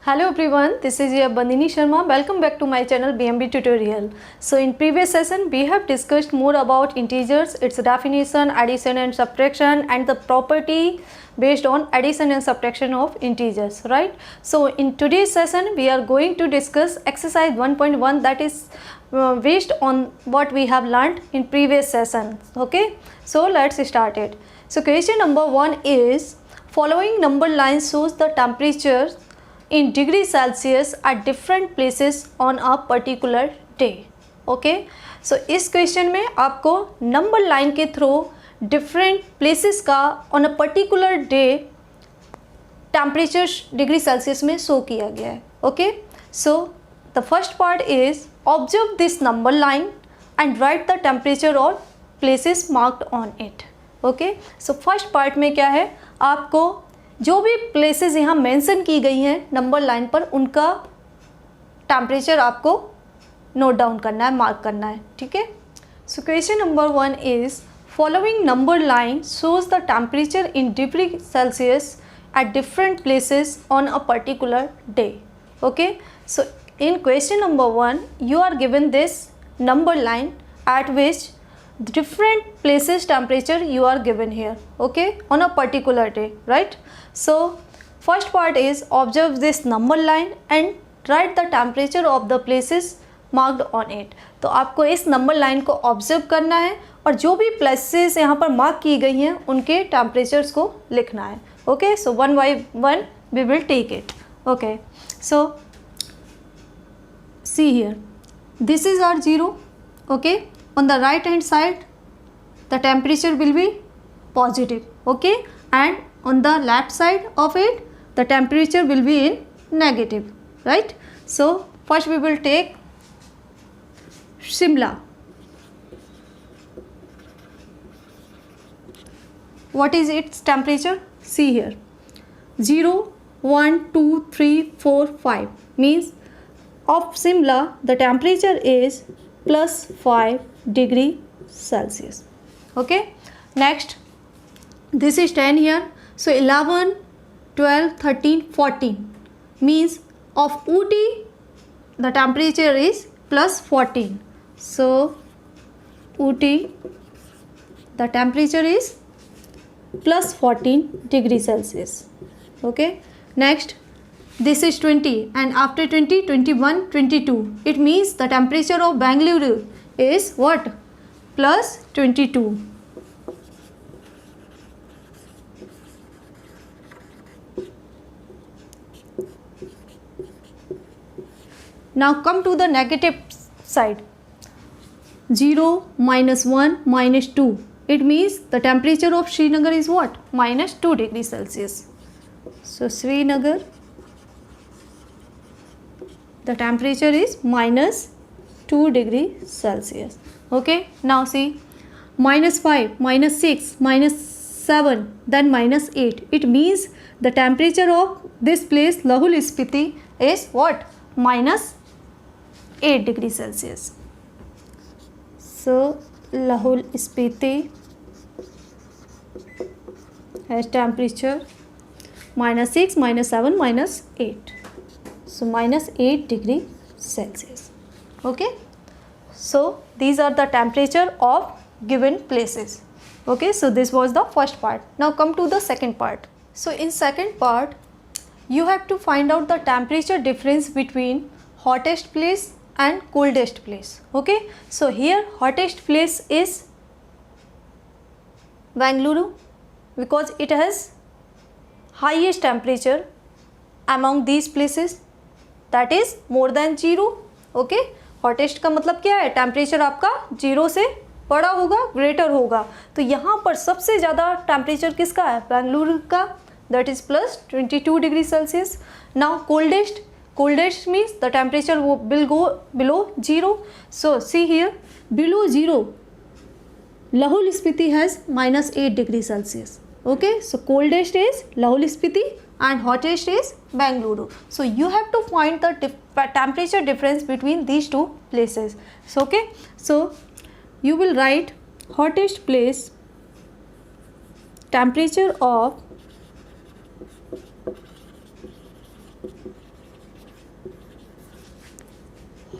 Hello everyone, this is your Bandini Sharma. Welcome back to my channel BMB Tutorial. So in previous session we have discussed more about integers, its definition, addition and subtraction, and the property based on addition and subtraction of integers, right? So in today's session we are going to discuss exercise 1.1 that is based on what we have learned in previous sessions. Okay, so let's start it. So question number 1 is, following number line shows the temperature in degree Celsius at different places on a particular day. Okay, so इस question में आपको number line के through different places का on a particular day temperature degree celsius में show किया गया है. Okay, so the first part is observe this number line and write the temperature और places marked on it. Okay, so first part में क्या है, आपको जो भी प्लेसेस यहाँ मेंशन की गई हैं नंबर लाइन पर उनका टेम्परेचर आपको नोट डाउन करना है, मार्क करना है. ठीक है, so question number 1 is, following number line shows the temperature in degree Celsius at different places on a particular day. Okay, so in question number 1 you are given this number line at which different places temperature you are given here, okay, on a particular day, right? So first part is observe this number line and write the temperature of the places marked on it. तो आपको इस number line को observe करना है और जो भी places यहाँ पर मार्क की गई हैं उनके टेम्परेचर्स को लिखना है. Okay, so one by one we will take it. Okay, so see here, this is our 0. Okay, on the right hand side the temperature will be positive. Okay, and on the left side of it the temperature will be in negative, right? So first we will take Shimla. What is its temperature? See here, 0, 1, 2, 3, 4, 5 means of Shimla the temperature is plus 5 degree Celsius. Okay, next this is 10 here, so 11, 12, 13, 14 means of Ooty the temperature is plus 14. So Ooty the temperature is plus 14 degree Celsius. Okay, next this is 20 and after 20, 21, 22 it means the temperature of Bangalore is what? Plus 22. Now come to the negative side, 0, -1, -2 it means the temperature of Srinagar is what? Minus 2 degrees Celsius. So Srinagar the temperature is minus 2 degrees Celsius. Okay, now see, -5, -6, -7 then -8 it means the temperature of this place Lahul Spiti is what? Minus 8 degrees Celsius. So Lahul Spiti has temperature -6, -7, -8. So minus 8 degree Celsius. Okay, so these are the temperature of given places. Okay, so this was the first part. Now come to the second part. So in second part you have to find out the temperature difference between hottest place and coldest place. Okay, so here hottest place is Bangalore because it has highest temperature among these places, that is more than 0. Okay, hottest का मतलब क्या है, temperature आपका 0 से बड़ा होगा, greater होगा. तो यहाँ पर सबसे ज़्यादा टेम्परेचर किसका है? बेंगलुरु का, that is plus 22 degree celsius. Now coldest means the temperature वो will go below 0. So see here, below 0 Lahul Spiti has minus 8 degree Celsius. Okay, so coldest is Lahul Spiti and hottest is Bengaluru. So you have to find the temperature difference between these two places. So okay, so you will write hottest place temperature of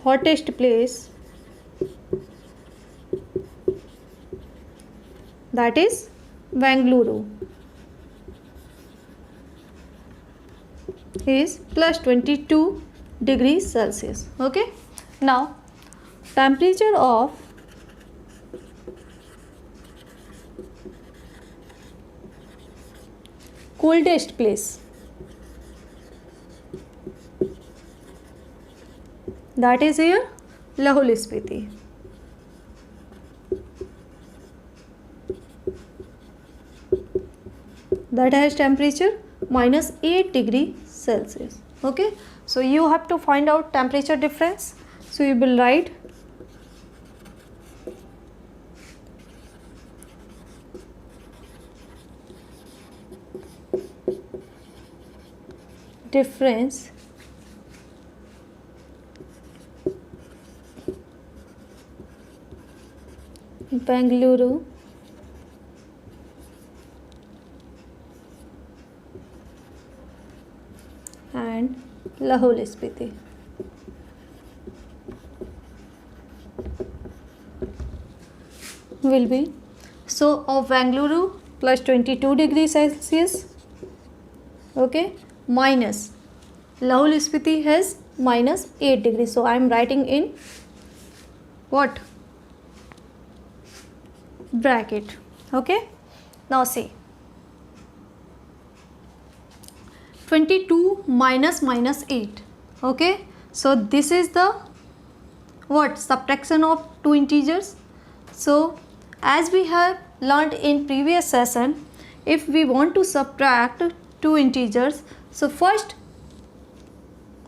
hottest place, that is Bengaluru, is plus 22 degrees Celsius. Okay. Now temperature of coldest place, that is here Lahul Spiti. That has temperature minus 8 degree Celsius. Okay. So you have to find out temperature difference. So you will write difference Bengaluru and Lahul Spiti. Will be, so of Bengaluru plus 22 degrees Celsius, okay, minus Lahul Spiti has minus 8 degrees. So I am writing in what? Bracket. Okay. Now see, 22 minus 8. Okay. So this is the what? Subtraction of two integers. So as we have learned in previous session, if we want to subtract two integers, so first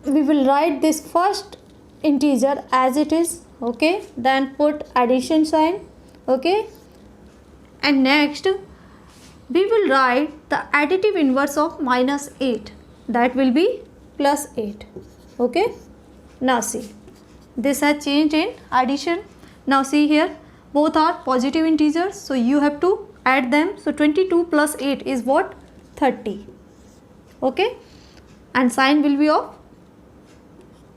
we will write this first integer as it is, okay, then put addition sign, okay, and next we will write the additive inverse of minus 8, that will be plus 8, okay. Now see, this has changed in addition. Now see here, both are positive integers, so you have to add them. So 22 plus 8 is what? 30, okay, and sign will be of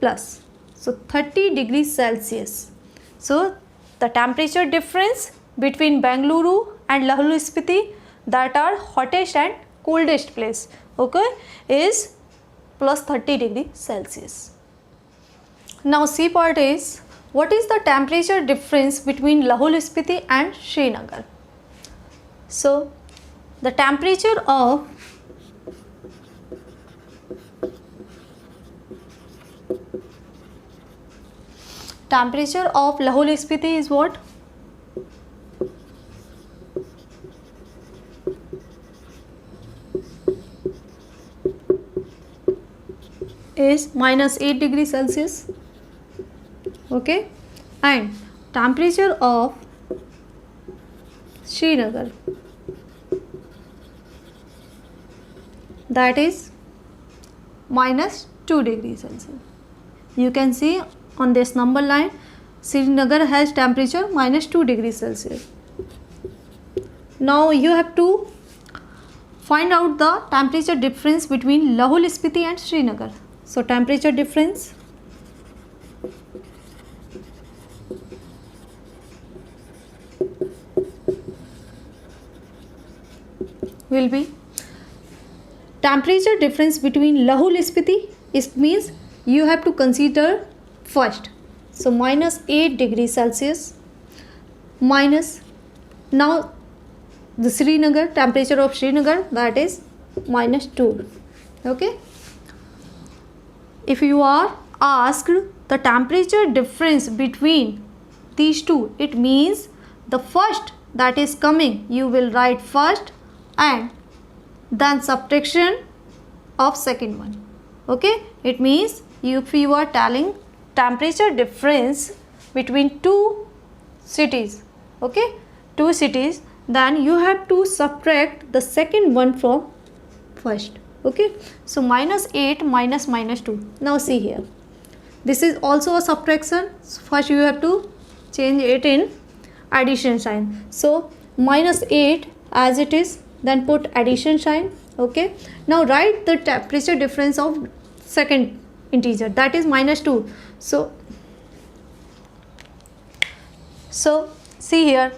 plus. So 30 degrees Celsius. So the temperature difference between Bengaluru and Lahul Spiti, that are hottest and coldest place, okay, is plus 30 degrees Celsius. Now C part is, what is the temperature difference between Lahul Spiti and Srinagar? So the temperature of Lahul Spiti is what? Is minus 8 degrees Celsius, okay, and temperature of Srinagar, that is minus 2 degrees Celsius. You can see on this number line, Srinagar has temperature minus 2 degrees Celsius. Now you have to find out the temperature difference between Lahul Spiti and Srinagar. So temperature difference will be, temperature difference between Lahul Spiti, it means you have to consider first, so minus 8 degrees Celsius minus, now the Srinagar, temperature of Srinagar, that is minus 2, okay. If you are asked the temperature difference between these two, it means the first that is coming, you will write first and then subtraction of second one, okay. It means if you are telling temperature difference between two cities, okay, two cities, then you have to subtract the second one from first, okay. So minus 8 minus minus 2. Now see here, this is also a subtraction. First you have to change it in addition sign. So minus 8 as it is, then put addition sign, okay. Now write the temperature difference of second integer, that is minus 2. So So see here,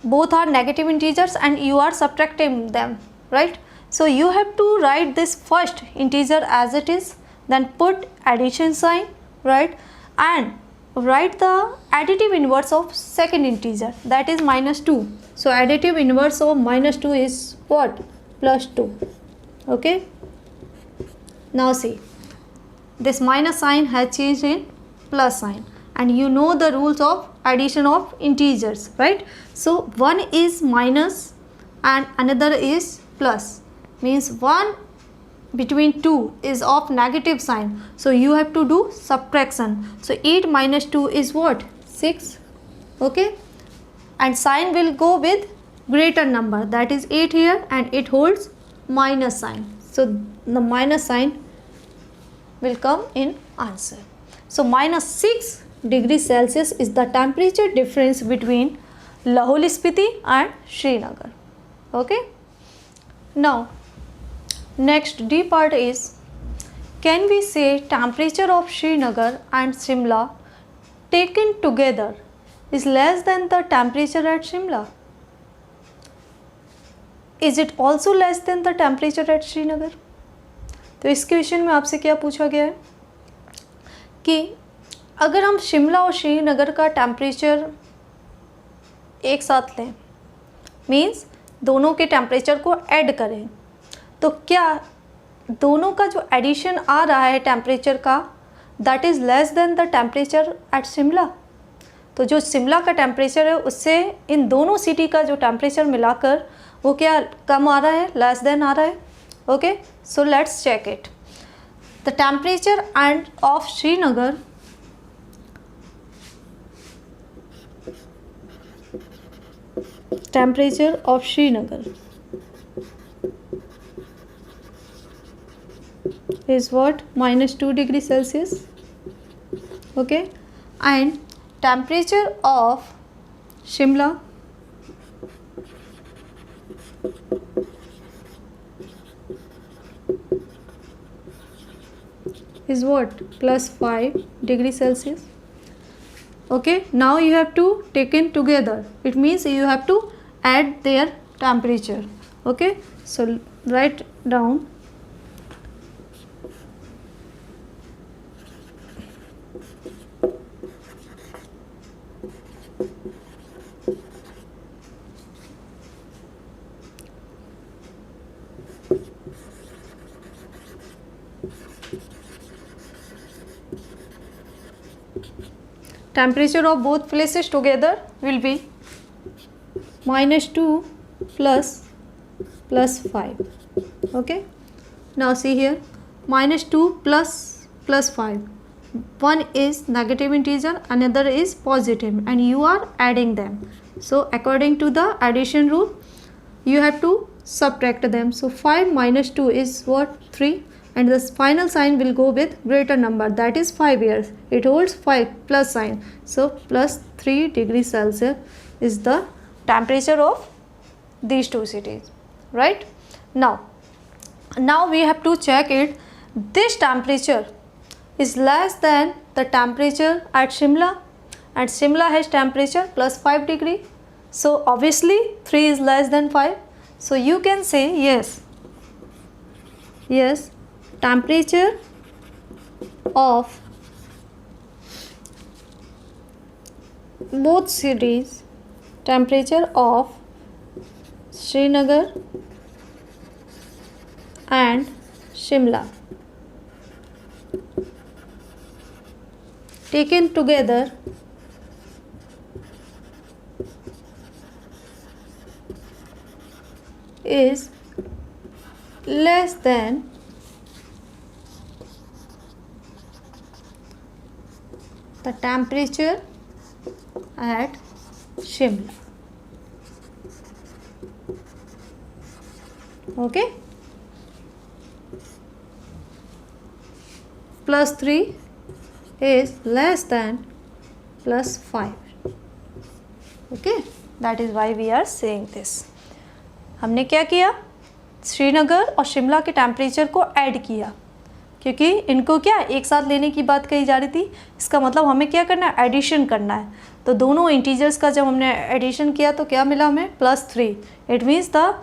both are negative integers and you are subtracting them, right? So you have to write this first integer as it is, then put addition sign, right, and write the additive inverse of second integer, that is -2. So additive inverse of -2 is what? +2. Okay, now see, this minus sign has changed in plus sign, and you know the rules of addition of integers, right? So one is minus and another is plus, means one between 2 is of negative sign, so you have to do subtraction. So 8 minus 2 is what? 6. Okay, and sign will go with greater number, that is 8 here, and it holds minus sign, so the minus sign will come in answer. So -6 degrees Celsius is the temperature difference between Lahore Spiti and Srinagar. Okay, now next D part is, can we say temperature of Srinagar and Shimla taken together is less than the temperature at Shimla? Is it also less than the temperature at Srinagar? तो इस question में आपसे क्या पूछा गया है कि अगर हम शिमला और श्रीनगर का टेम्परेचर एक साथ लें, मीन्स दोनों के टेम्परेचर को ऐड करें, तो क्या दोनों का जो एडिशन आ रहा है टेम्परेचर का, that is less than the temperature at Shimla? तो जो शिमला का टेम्परेचर है उससे इन दोनों सिटी का जो टेम्परेचर मिलाकर वो क्या कम आ रहा है, लेस देन आ रहा है? Okay, so let's check it. The temperature and of Srinagar is what? -2 degrees Celsius. Okay, and temperature of Shimla is what? +5 degrees Celsius. Okay, now you have to take in together, it means you have to add their temperature. Okay, so write down temperature of both places together will be -2 plus +5. Okay, now see here, -2 plus 5, one is negative integer, another is positive, and you are adding them. So according to the addition rule you have to subtract them. So 5 minus 2 is what? 3, and the final sign will go with greater number, that is 5 here, it holds 5 plus sign, so +3 degrees Celsius is the temperature of these two cities, right? Now we have to check it, this temperature is less than the temperature at Shimla, and Shimla has temperature +5 degree, so obviously 3 is less than 5, so you can say yes, temperature of both cities, temperature of Srinagar and Shimla taken together is less than the temperature at Shimla. Okay, +3 is less than +5. Okay, that is why we are saying this. हमने क्या किया, श्रीनगर और शिमला के temperature को add किया, क्योंकि इनको क्या एक साथ लेने की बात कही जा रही थी। इसका मतलब हमें क्या करना है, एडिशन करना है। तो दोनों इंटीजर्स का जब हमने एडिशन किया तो क्या मिला हमें, +3। It means the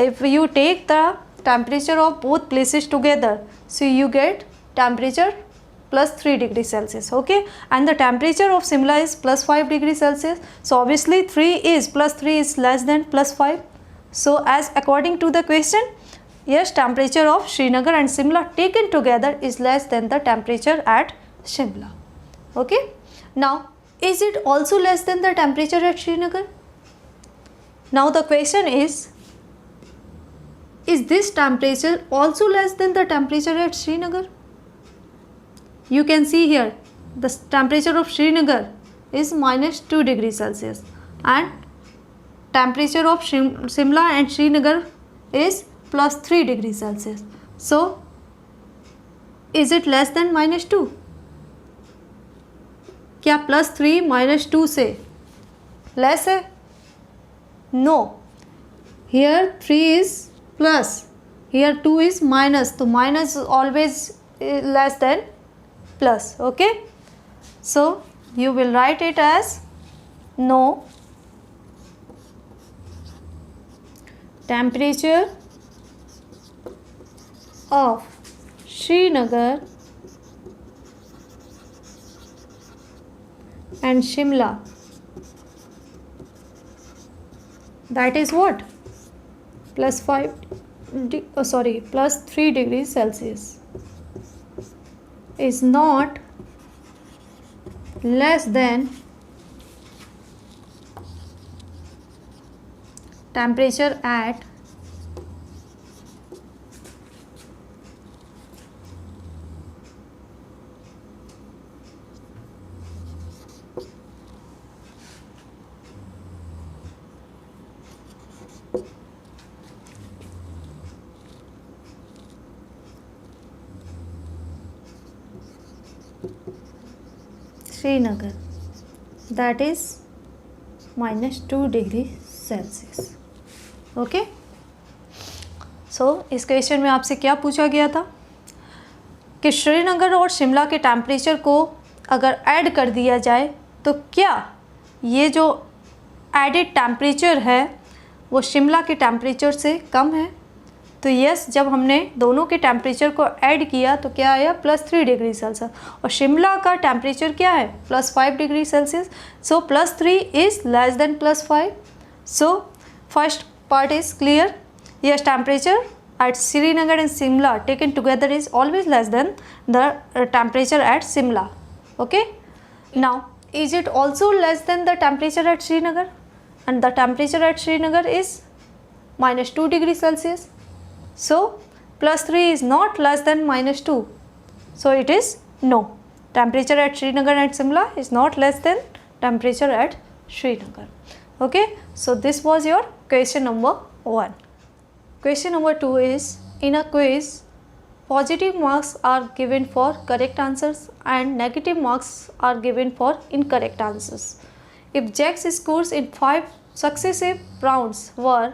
if you take the temperature of both places together, so you get temperature +3 degree Celsius, okay, and the temperature of Shimla is +5 degree Celsius. So obviously +3 is less than +5. So as according to the question, yes, temperature of Srinagar and Shimla taken together is less than the temperature at Shimla. Okay, now is it also less than the temperature at Srinagar? Now the question is this temperature also less than the temperature at Srinagar? You can see here the temperature of Srinagar is -2 degrees Celsius and temperature of Shimla and Srinagar is +3 degrees Celsius. So is it less than -2? क्या +3 -2 से less है? No. Here 3 is plus, here 2 is minus, तो minus always less than plus, okay. So you will write it as no, temperature of Srinagar and Shimla, that is what, +3 degrees Celsius, is not less than temperature at Srinagar, that is -2 degree Celsius, okay. So इस question में आपसे क्या पूछा गया था कि श्रीनगर और शिमला के टेम्परेचर को अगर ऐड कर दिया जाए तो क्या ये जो एडेड टेम्परेचर है वो शिमला के टेम्परेचर से कम है? तो यस, जब हमने दोनों के टेम्परेचर को ऐड किया तो क्या आया, +3 डिग्री सेल्सियस, और शिमला का टेम्परेचर क्या है, +5 degree Celsius. So +3 is less than +5. So first part is clear. Yes, temperature at Srinagar and Shimla taken together is always less than the temperature at Shimla. Okay. Now, is it also less than the temperature at Srinagar? And the temperature at Srinagar is -2 degrees Celsius. So, +3 is not less than -2. So, it is no. Temperature at Srinagar and Shimla is not less than temperature at Srinagar. Okay. So, this was your question number 1. Question number 2 is, in a quiz, positive marks are given for correct answers and negative marks are given for incorrect answers. If Jack's scores in 5 successive rounds were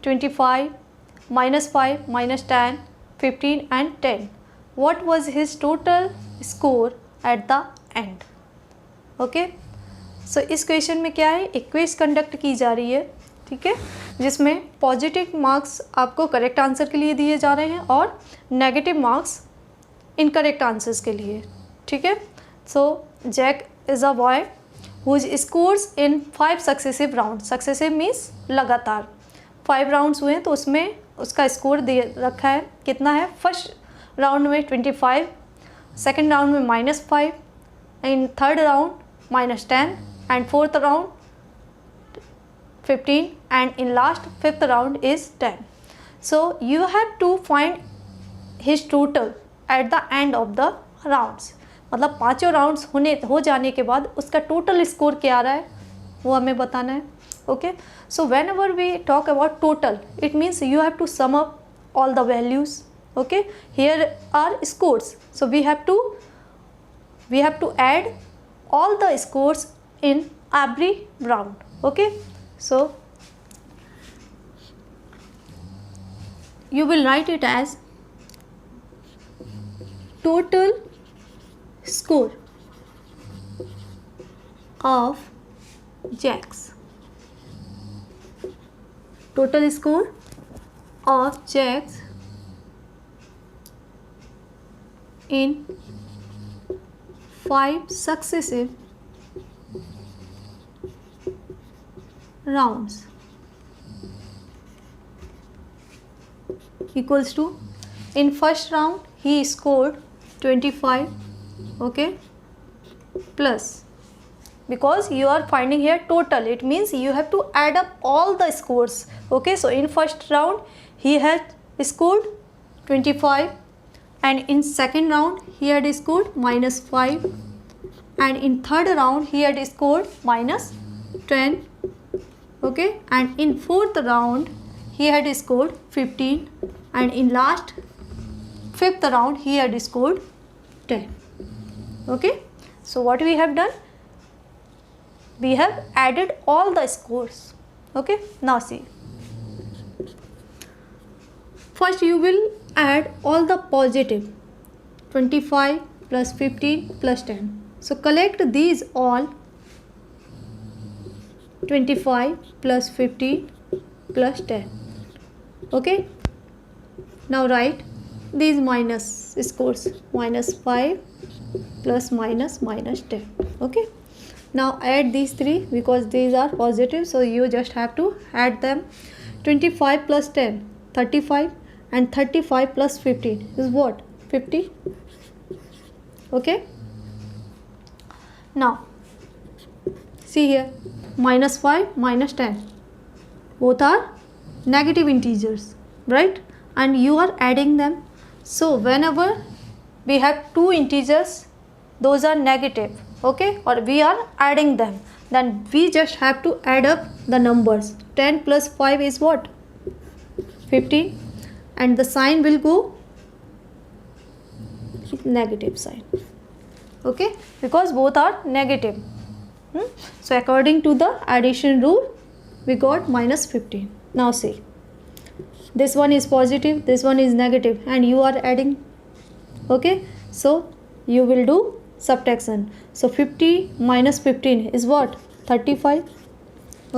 25, -5, -10, 15 and 10, what was his total score at the end? Okay. So इस question में क्या है, एक quiz conduct की जा रही है, ठीक है, जिसमें पॉजिटिव मार्क्स आपको करेक्ट आंसर के लिए दिए जा रहे हैं और नेगेटिव मार्क्स इनकरेक्ट आंसर्स के लिए, ठीक है. So Jack is a boy whose scores in 5 successive round. Successive means लगातार 5 राउंड्स हुए हैं तो उसमें उसका स्कोर दे रखा है, कितना है, फर्स्ट राउंड में 25, सेकेंड राउंड में -5, in third round -10 and fourth round 15 and in last 5th round is 10. So you have to find his total at the end of the rounds. मतलब पाँचों राउंड्स हो जाने के बाद उसका टोटल स्कोर क्या आ रहा है वो हमें बताना है. Okay. So whenever we talk about total, it means you have to sum up all the values. Okay. Here are scores, so we have to add all the scores in every round. Okay. So you will write it as total score of jacks. Total score of jacks in 5 successive rounds equals to, in first round he scored 25, okay, plus, because you are finding here total, it means you have to add up all the scores, okay. So in first round he had scored 25, and in second round he had scored -5, and in third round he had scored -10, okay, and in fourth round he had scored 15, and in last fifth round he had scored 10, okay. So what we have done, we have added all the scores, okay. Now see, first you will add all the positive, 25 plus 15 plus 10. So collect these all, 25 plus 15 plus 10, okay. Now write these minus scores, -5 plus -10, okay. Now add these three because these are positive, so you just have to add them. 25 plus 10, 35, and 35 plus 15 is what? 50, okay. Now see here, -5 -10 both are negative integers, right, and you are adding them. So whenever we have two integers, those are negative, okay, or we are adding them, then we just have to add up the numbers. 10 plus 5 is what? 15, and the sign will go negative sign, okay, because both are negative. So according to the addition rule we got -15. Now see, this one is positive, this one is negative, and you are adding, okay. So you will do subtraction. So 50 minus 15 is what? 35,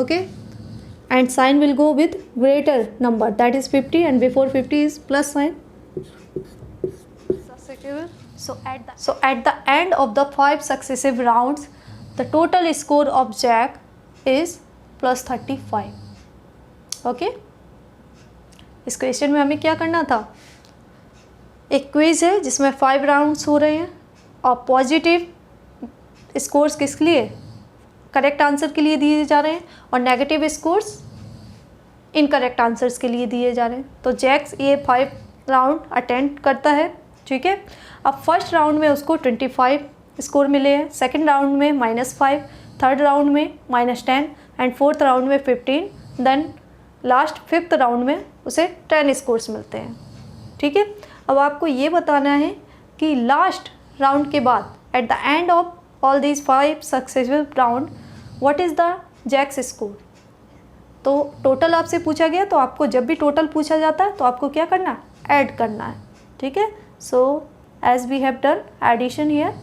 okay, and sign will go with greater number, that is 50, and before 50 is plus sign. So at the end of the 5 successive rounds, the total score of jack is +35, okay. इस question में हमें क्या करना था, एक quiz है जिसमें 5 rounds हो रहे हैं, और पॉजिटिव स्कोर्स किसके लिए? करेक्ट आंसर के लिए दिए जा रहे हैं, और नेगेटिव स्कोर्स इनकरेक्ट आंसर्स के लिए दिए जा रहे हैं. तो जैक्स ये 5 राउंड अटेंड करता है, ठीक है. अब फर्स्ट राउंड में उसको 25 स्कोर मिले हैं, सेकंड राउंड में -5, थर्ड राउंड में -10, एंड फोर्थ राउंड में 15, देन लास्ट फिफ्थ राउंड में उसे 10 स्कोर्स मिलते हैं, ठीक है. अब आपको ये बताना है कि लास्ट राउंड के बाद, at the end of all these 5 successful round, what is the Jack's score. तो टोटल आपसे पूछा गया, तो आपको जब भी टोटल पूछा जाता है तो आपको क्या करना है? ऐड करना है, ठीक है. So as we have done addition here,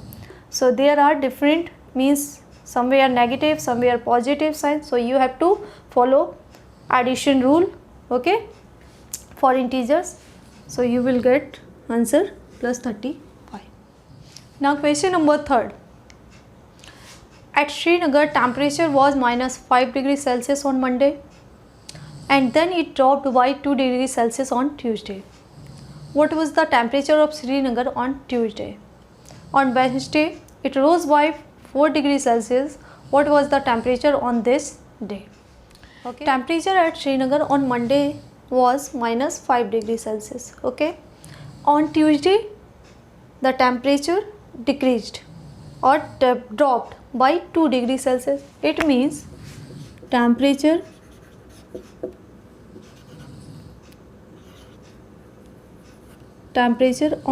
so there are different means somewhere negative, somewhere positive sign, so you have to follow addition rule, okay, for integers. So you will get answer +35. Now question number 3rd. At Srinagar, temperature was -5 degrees Celsius on Monday, and then it dropped by 2 degrees Celsius on Tuesday. What was the temperature of Srinagar on Tuesday? On Wednesday, it rose by 4 degrees Celsius. What was the temperature on this day? Okay. Temperature at Srinagar on Monday was -5 degrees Celsius. Okay. On Tuesday, the temperature decreased or dropped by 2 degrees Celsius. It means temperature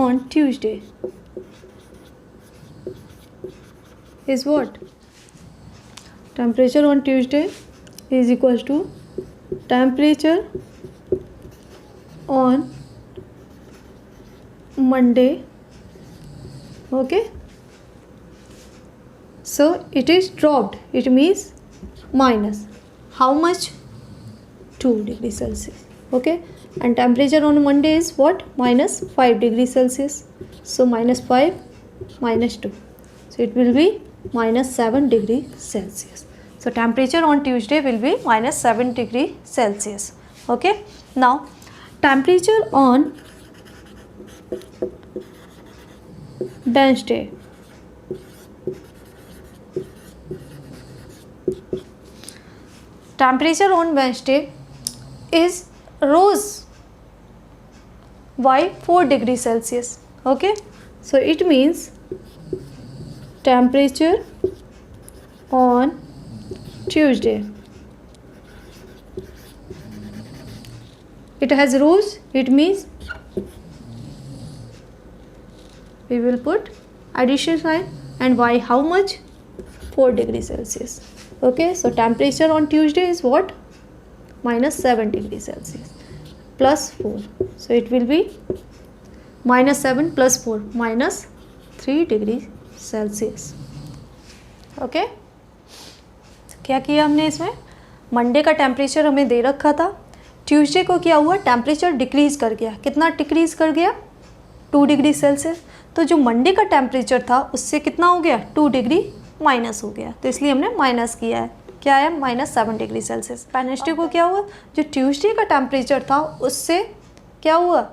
on Tuesday is what? Temperature on Tuesday is equals to temperature on Monday Okay, so it is dropped, it means minus how much, 2 degrees Celsius. Okay, and temperature on Monday is what, minus 5 degrees Celsius. So minus 5 minus 2, so it will be minus 7 degrees Celsius. So temperature on Tuesday will be minus 7 degrees Celsius. Okay, now temperature on Wednesday. Temperature on Wednesday is rose by 4 degrees Celsius. Okay, so it means temperature on Tuesday, it has rose, it means we will put addition sign, and why, how much, 4 degrees Celsius. Okay, so temperature on Tuesday is what, minus 7 degrees Celsius plus 4, so it will be minus 7 plus 4 minus 3 degrees Celsius. Okay, क्या किया हमने इसमें, Monday का temperature हमें दे रखा था, Tuesday को क्या हुआ, टेम्परेचर डिक्रीज कर गया, कितना डिक्रीज कर गया, 2 डिग्री सेल्सियस। तो जो मंडे का टेम्परेचर था उससे कितना हो गया, 2 डिग्री माइनस हो गया, तो इसलिए हमने माइनस किया है, क्या है, माइनस 7 डिग्री सेल्सियस। वेडनेसडे को क्या हुआ, जो ट्यूसडे का टेम्परेचर था उससे क्या हुआ,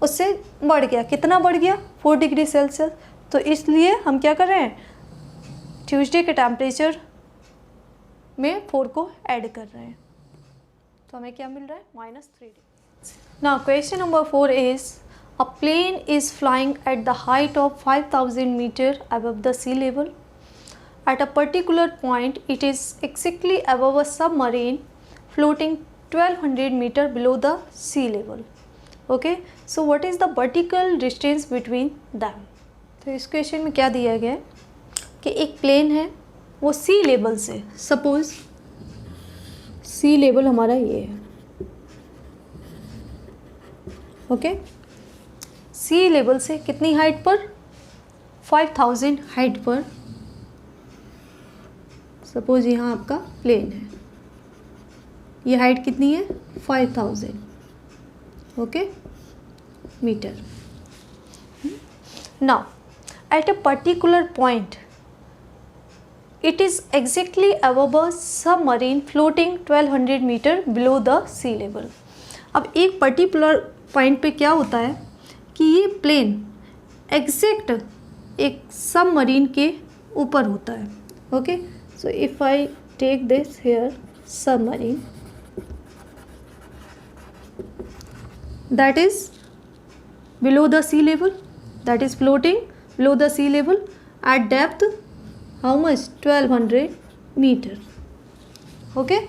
उससे बढ़ गया, कितना बढ़ गया, 4 डिग्री सेल्सियस। तो इसलिए हम क्या कर रहे हैं, ट्यूसडे के टेम्परेचर में 4 को ऐड कर रहे हैं, तो हमें क्या मिल रहा है, minus 3 degree. Now question number 4 is a plane is flying at the height of 5000 metre above the sea level. At a particular point, it is exactly above a submarine floating 1200 meter below the sea level. Okay, so what is the vertical distance between them? तो इस question में क्या दिया गया है कि एक plane है, वो सी लेवल से, सपोज सी लेवल हमारा ये है, ओके, सी लेवल से कितनी हाइट पर, 5000 हाइट पर, सपोज यहाँ आपका प्लेन है, ये हाइट कितनी है, 5000, okay, metre. Now at a particular point it is exactly above a submarine floating 1200 metre below the sea level. अब एक पर्टिकुलर पॉइंट पे क्या होता है कि ये प्लेन एग्जैक्ट एक सबमरीन के ऊपर होता है, okay. So if I take this here, submarine, that is below the sea level, that is floating below the sea level at depth how much, 1200 meter. Okay,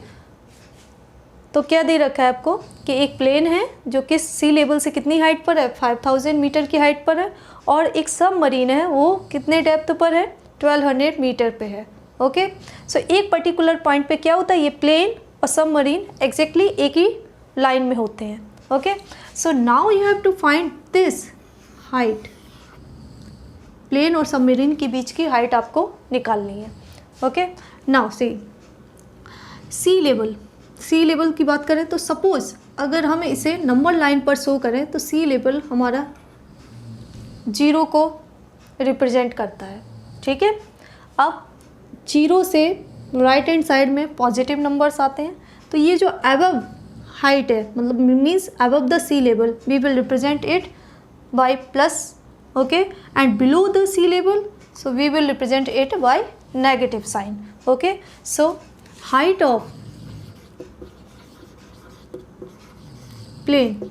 तो क्या दे रखा है आपको कि एक प्लेन है जो कि सी लेवल से कितनी हाइट पर है, 5000 मीटर की हाइट पर है, और एक सबमरीन है वो कितने डेप्थ पर है, 1200 मीटर पे है. ओके, सो एक पर्टिकुलर पॉइंट पे क्या होता है, ये प्लेन और सबमरीन एग्जैक्टली एक ही लाइन में होते हैं. Okay, so now you have to find this height, plane और सबमरीन के बीच की हाइट आपको निकालनी है. ओके, नाउ सी लेवल की बात करें तो सपोज अगर हम इसे नंबर लाइन पर शो करें तो सी लेवल हमारा 0 को रिप्रेजेंट करता है. ठीक है, अब 0 से राइट हैंड साइड में पॉजिटिव नंबर्स आते हैं, तो ये जो अबव हाइट है, मतलब means above the sea level, we will represent it by plus, okay, and below the sea level, so we will represent it by negative sign. Okay, so height of plane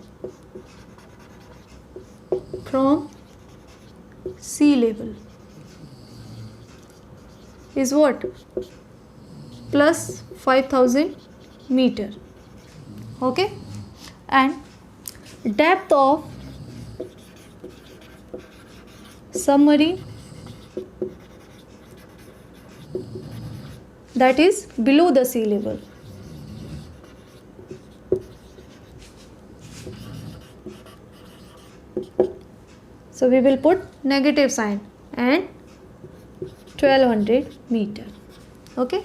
from sea level is what, plus 5000 meter. Okay, and depth of submarine, that is below the sea level. So we will put negative sign. and 1200 meter. Okay,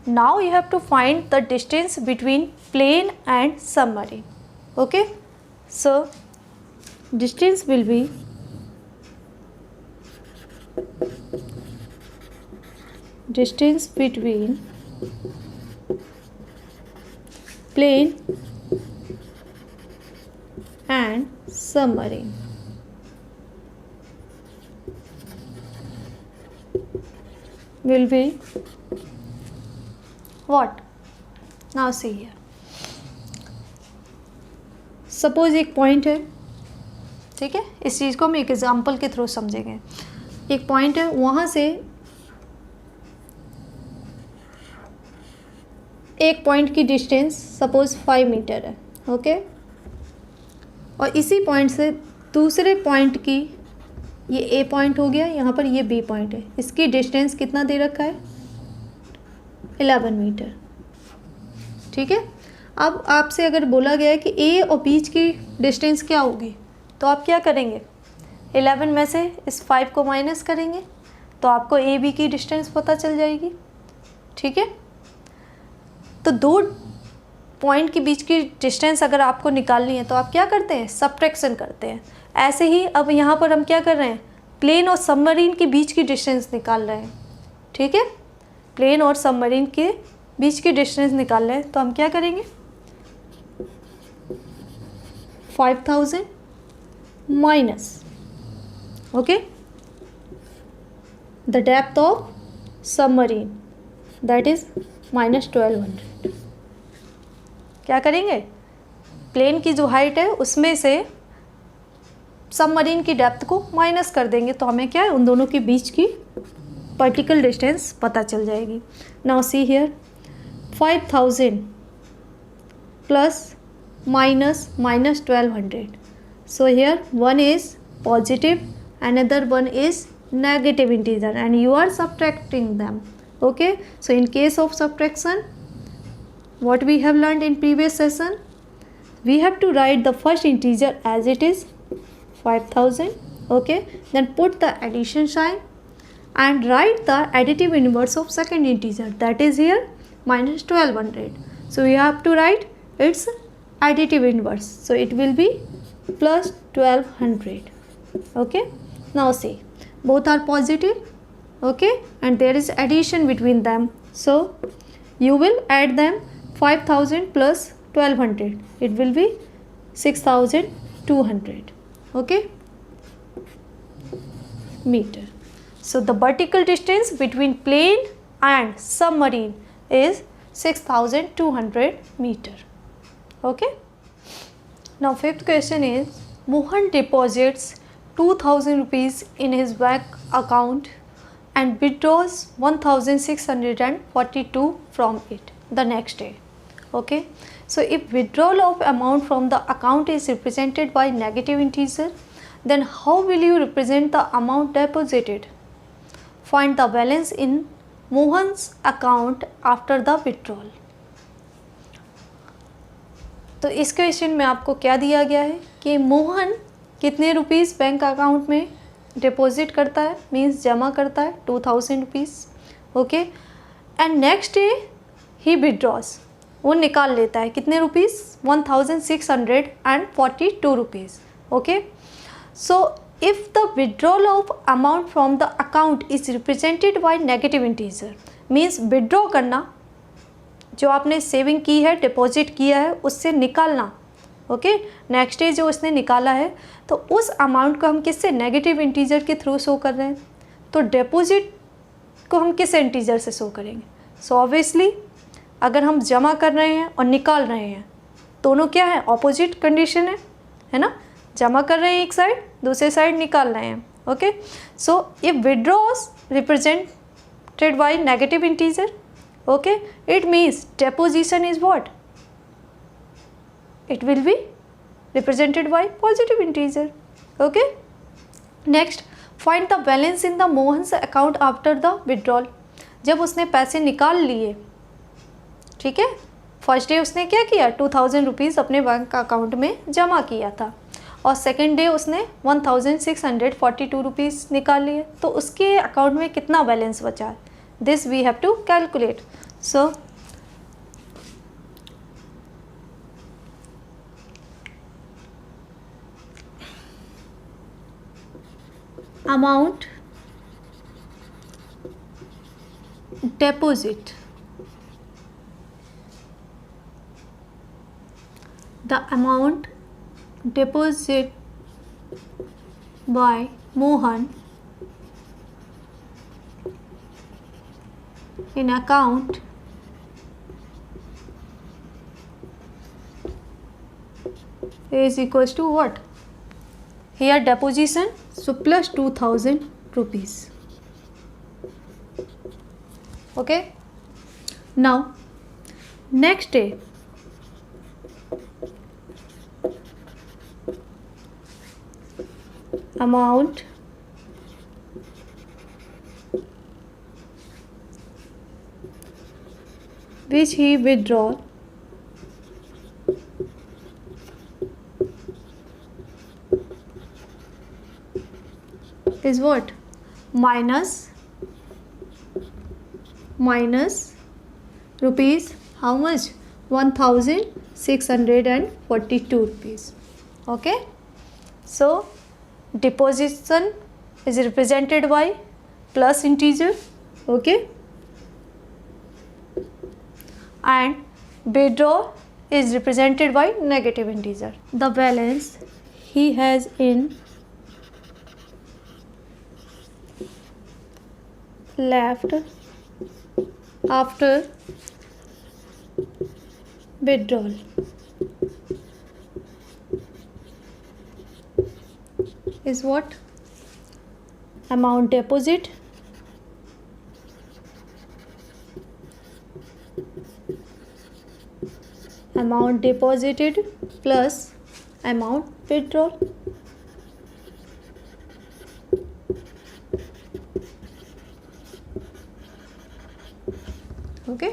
now you have to find the distance between plane and submarine. Okay, so distance will be distance between plane and submarine. Will be what? Now see here. Suppose एक point है, ठीक है, इस चीज़ को हम एक example के through समझेंगे. एक पॉइंट है, वहाँ से एक पॉइंट की डिस्टेंस सपोज 5 मीटर है. ओके, और इसी पॉइंट से दूसरे पॉइंट की, ये ए पॉइंट हो गया, यहाँ पर ये बी पॉइंट है, इसकी डिस्टेंस कितना दे रखा है? 11 मीटर. ठीक है, अब आपसे अगर बोला गया है कि ए और बीच की डिस्टेंस क्या होगी, तो आप क्या करेंगे? 11 में से इस 5 को माइनस करेंगे तो आपको ए बी की डिस्टेंस पता चल जाएगी. ठीक है, तो दो पॉइंट के बीच की डिस्टेंस अगर आपको निकालनी है तो आप क्या करते हैं? सब्ट्रैक्शन करते हैं. ऐसे ही अब यहाँ पर हम क्या कर रहे हैं? प्लेन और सबमरीन के बीच की डिस्टेंस निकाल रहे हैं. ठीक है, प्लेन और सबमरीन के बीच की डिस्टेंस निकाल रहे हैं, तो हम क्या करेंगे? 5000 minus, okay, the depth of submarine, that is minus 1200. क्या करेंगे? प्लेन की जो हाइट है उसमें से सबमरीन की डेप्थ को माइनस कर देंगे, तो हमें क्या है? उन दोनों के बीच की पर्टिकुलर डिस्टेंस पता चल जाएगी. Now see here, 5000 plus minus 1200. So here one is positive, another one is negative integer, and you are subtracting them. Okay, so in case of subtraction, what we have learned in previous session, we have to write the first integer as it is 5000. Okay, then put the addition sign and write the additive inverse of second integer, that is here minus 1200. So we have to write its additive inverse, so it will be plus 1200. Okay, now see, both are positive. Okay, and there is addition between them, so you will add them. 5000 plus 1200, it will be 6200. Okay, meter. So the vertical distance between plane and submarine is 6200 meter. Okay, now fifth question is, Mohan deposits 2000 rupees in his bank account and withdraws 1642 from it the next day. Okay, so if withdrawal of amount from the account is represented by negative integer, then how will you represent the amount deposited? Find the balance in Mohan's account after the withdrawal. तो इस question में आपको क्या दिया गया है कि मोहन कितने रुपीस बैंक अकाउंट में डिपॉजिट करता है, मींस जमा करता है 2000 rupees. Okay, and next day he withdraws, वो निकाल लेता है कितने rupees? 1642 rupees. Okay, so if the withdrawal of amount from the account is represented by negative integer, means withdraw करना, जो आपने सेविंग की है, डिपॉजिट किया है, उससे निकालना. ओके, नेक्स्ट डे जो उसने निकाला है, तो उस अमाउंट को हम किससे? नेगेटिव इंटीजर के थ्रू शो कर रहे हैं. तो डिपॉजिट को हम किस इंटीजर से शो करेंगे? सो ऑब्वियसली अगर हम जमा कर रहे हैं और निकाल रहे हैं, दोनों क्या है? ऑपोजिट कंडीशन है ना? जमा कर रहे हैं एक साइड, दूसरे साइड निकाल रहे हैं. Okay, so if withdraws represented by negative integer, okay, it means deposition is what? It will be represented by positive integer. Okay, next, find the balance in the Mohan's account after the withdrawal. जब उसने पैसे निकाल लिए, ठीक है, first day उसने क्या किया? 2000 रुपीज़ अपने बैंक अकाउंट में जमा किया था, और सेकेंड डे उसने 1642 रुपीज़ निकाल लिए, तो उसके अकाउंट में कितना बैलेंस बचा है, this we have to calculate. So amount deposit, the amount deposit by Mohan in account is equals to what? Here deposition, so plus 2000 rupees. Okay. Now next day amount which he withdraw is what? Minus rupees, how much? 1642 rupees. Okay, so deposition is represented by plus integer, okay, and withdrawal is represented by negative integer. The balance he has in left after withdrawal is what? Amount deposit amount deposited plus amount withdrawal. Okay,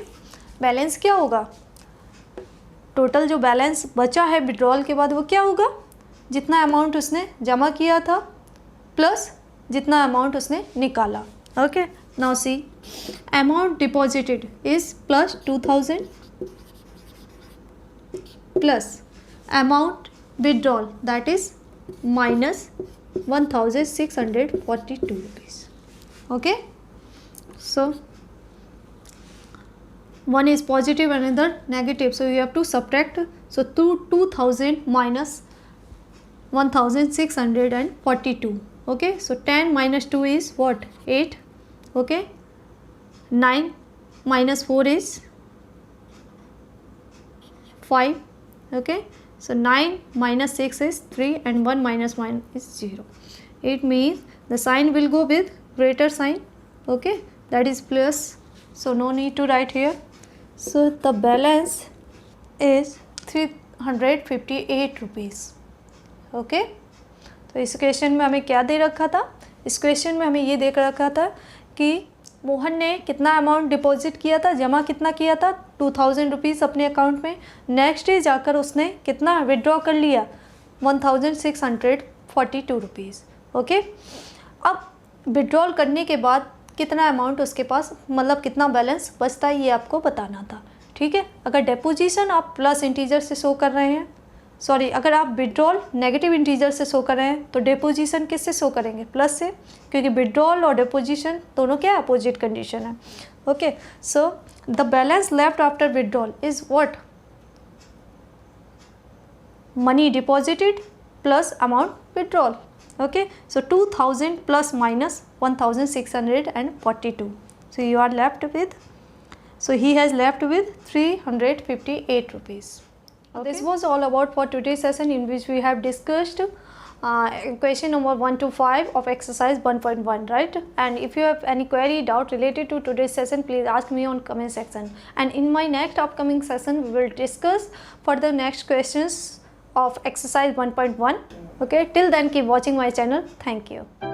balance क्या होगा? Total जो balance बचा है withdrawal के बाद वो क्या होगा? जितना अमाउंट उसने जमा किया था प्लस जितना अमाउंट उसने निकाला. Okay, now see amount deposited is plus 2000 plus amount withdrawal that is minus 1642 rupees. Okay, so one is positive, another negative, so you have to subtract. So 2000 minus 1642. Okay, so 10 minus 2 is what? 8. Okay, 9 minus 4 is 5. Okay, so 9 minus 6 is 3 and 1 minus 1 is 0. It means the sign will go with greater sign. Okay, that is plus, so no need to write here. So the balance is 358 rupees. Okay, तो इस question में हमें क्या दे रखा था? इस question में हमें ये दे रखा था कि मोहन ने कितना अमाउंट डिपॉजिट किया था, जमा कितना किया था 2000 रुपीज़ अपने अकाउंट में. नेक्स्ट डे जाकर उसने कितना विड्रॉ कर लिया 1642 रुपीज़. ओके, अब विड्रॉल करने के बाद कितना अमाउंट उसके पास, मतलब कितना बैलेंस बचता है, ये आपको बताना था. ठीक है, अगर डिपोजिशन आप प्लस इंटीजर से शो कर रहे हैं, सॉरी अगर आप विड्रॉल नेगेटिव इंटीजर से शो कर रहे हैं तो डिपोजिशन किससे शो करेंगे? प्लस से, क्योंकि विड्रॉल और डिपोजिशन दोनों क्या अपोजिट कंडीशन है. Okay, so the balance left after withdrawal is what? Money deposited plus amount withdrawal. Okay, so 2000 plus minus 1642, so you are left with, so he has left with 358 rupees. Okay. This was all about for today's session, in which we have discussed question number 1 to 5 of exercise 1.1, right? And if you have any query, doubt related to today's session, please ask me on comment section, and in my next upcoming session we will discuss for the next questions of exercise 1.1. Okay, till then keep watching my channel. Thank you.